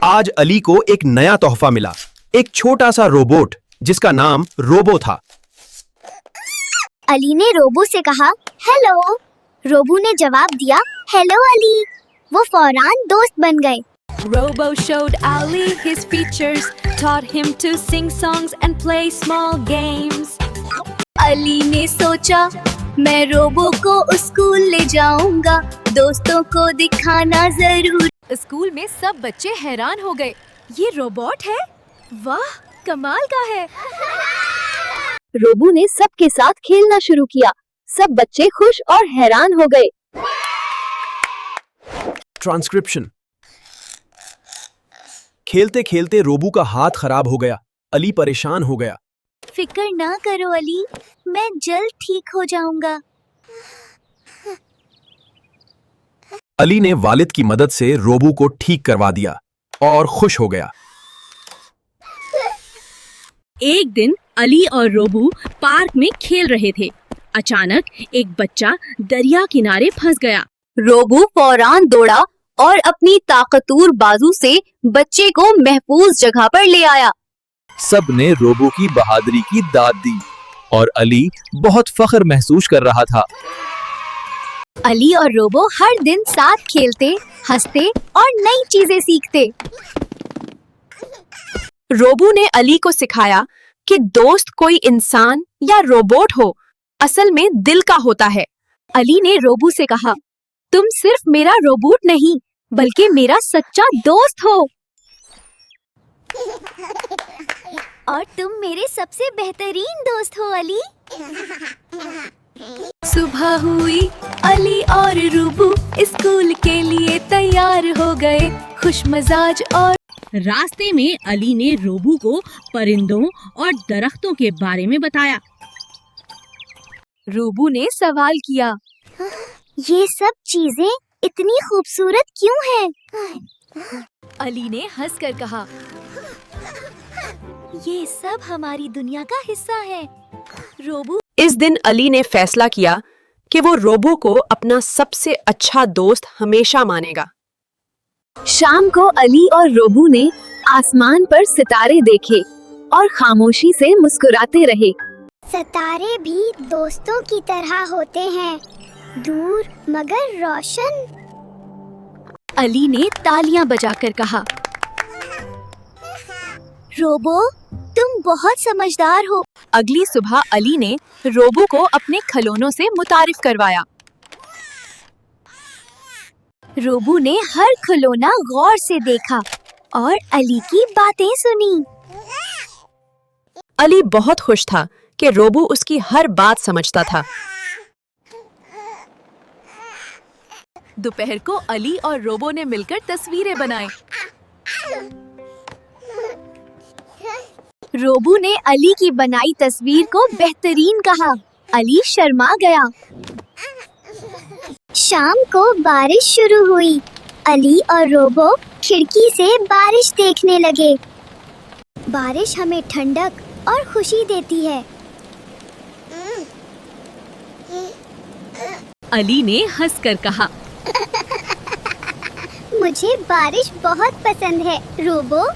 आज अली को एक नया तोहफा मिला, एक छोटा सा रोबोट जिसका नाम रोबो था। अली ने रोबो से कहा, हेलो। रोबो ने जवाब दिया, हेलो अली। वो फौरान दोस्त बन गए। Robo showed Ali his features, taught him to sing songs and play small games. Ali ने सोचा, मैं रोबो को स्कूल ले जाऊंगा, दोस्तों को दिखाना जरूर। स्कूल में सब बच्चे हैरान हो गए। ये रोबोट है? वाह, कमाल का है। रोबो ने सबके साथ खेलना शुरू किया। सब बच्चे खुश और हैरान हो गए। ट्रांसक्रिप्शन। खेलते खेलते रोबू का हाथ खराब हो गया। अली परेशान हो गया। फिक्र ना करो अली, मैं जल्द ठीक हो जाऊंगा। अली ने वालिद की मदद से रोबू को ठीक करवा दिया और खुश हो गया। एक दिन अली और रोबू पार्क में खेल रहे थे। अचानक एक बच्चा दरिया किनारे फंस गया। रोबो फौरान दौड़ा और अपनी ताकतवर बाजू से बच्चे को महफूज जगह पर ले आया। सब ने रोबू की बहादुरी की दाद दी और अली बहुत फख्र महसूस कर रहा था। अली और रोबो हर दिन साथ खेलते, हंसते और नई चीजें सीखते। रोबो ने अली को सिखाया कि दोस्त कोई इंसान या रोबोट हो, असल में दिल का होता है। अली ने रोबो से कहा, तुम सिर्फ मेरा रोबोट नहीं, बल्कि मेरा सच्चा दोस्त हो। और तुम मेरे सबसे बेहतरीन दोस्त हो अली। सुबह हुई, अली और रोबो स्कूल के लिए तैयार हो गए, खुश मजाज। और रास्ते में अली ने रोबू को परिंदों और दरख्तों के बारे में बताया। रोबो ने सवाल किया, ये सब चीजें इतनी खूबसूरत क्यों हैं? अली ने हंसकर कहा, ये सब हमारी दुनिया का हिस्सा है। रोबो। इस दिन अली ने फैसला किया कि वो रोबो को अपना सबसे अच्छा दोस्त हमेशा मानेगा। शाम को अली और रोबो ने आसमान पर सितारे देखे और खामोशी से मुस्कुराते रहे। सितारे भी दोस्तों की तरह होते हैं, दूर मगर रोशन। अली ने तालियां बजाकर कहा, रोबो, तुम बहुत समझदार हो। अगली सुबह अली ने रोबो को अपने खिलौनों से मुतारिफ करवाया। रोबो ने हर खिलौना गौर से देखा और अली की बातें सुनी। अली बहुत खुश था कि रोबो उसकी हर बात समझता था। दोपहर को अली और रोबो ने मिलकर तस्वीरें बनाई। रोबो ने अली की बनाई तस्वीर को बेहतरीन कहा। अली शर्मा गया। शाम को बारिश शुरू हुई। अली और रोबो खिड़की से बारिश देखने लगे। बारिश हमें ठंडक और खुशी देती है। अली ने हंसकर कहा, मुझे बारिश बहुत पसंद है रोबो।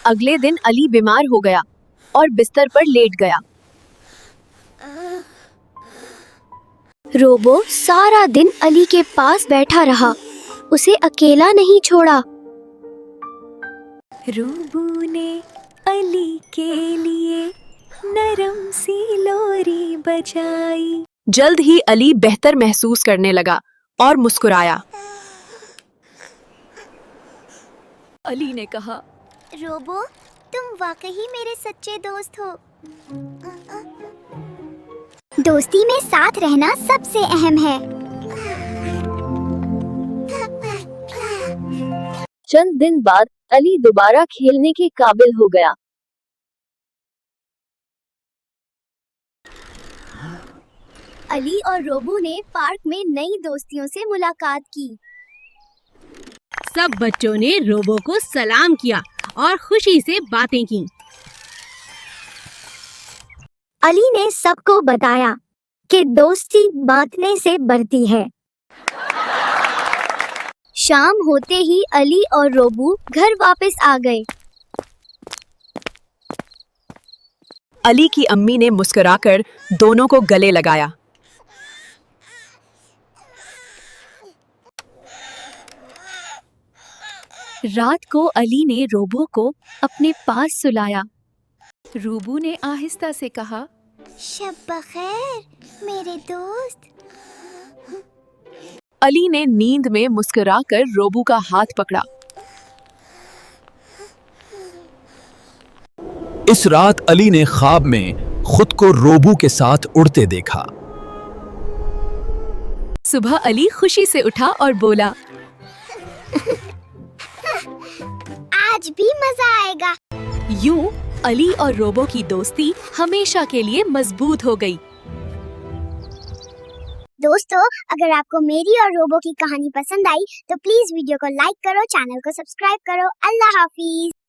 अगले दिन अली बीमार हो गया और बिस्तर पर लेट गया। रोबो सारा दिन अली के पास बैठा रहा, उसे अकेला नहीं छोड़ा। रोबो ने अली के लिए नरम सी लोरी बजाई। जल्द ही अली बेहतर महसूस करने लगा और मुस्कुराया। अली ने कहा, रोबो, तुम वाकई मेरे सच्चे दोस्त हो। दोस्ती में साथ रहना सबसे अहम है। चंद दिन बाद अली दोबारा खेलने के काबिल हो गया। अली और रोबो ने पार्क में नई दोस्तियों से मुलाकात की। सब बच्चों ने रोबो को सलाम किया और खुशी से बातें की। अली ने सबको बताया कि दोस्ती बांटने से बढ़ती है। शाम होते ही अली और रोबू घर वापस आ गए। अली की अम्मी ने मुस्कुराकर दोनों को गले लगाया। रात को अली ने रोबो को अपने पास सुलाया। रोबू ने आहिस्ता से कहा, शब बखैर मेरे दोस्त। अली ने नींद में मुस्कुराकर रोबू का हाथ पकड़ा। इस रात अली ने ख्वाब में खुद को रोबू के साथ उड़ते देखा। सुबह अली खुशी से उठा और बोला, आज भी मजा आएगा। यूं अली और रोबो की दोस्ती हमेशा के लिए मजबूत हो गई। दोस्तों, अगर आपको मेरी और रोबो की कहानी पसंद आई तो प्लीज वीडियो को लाइक करो, चैनल को सब्सक्राइब करो। अल्लाह हाफिज।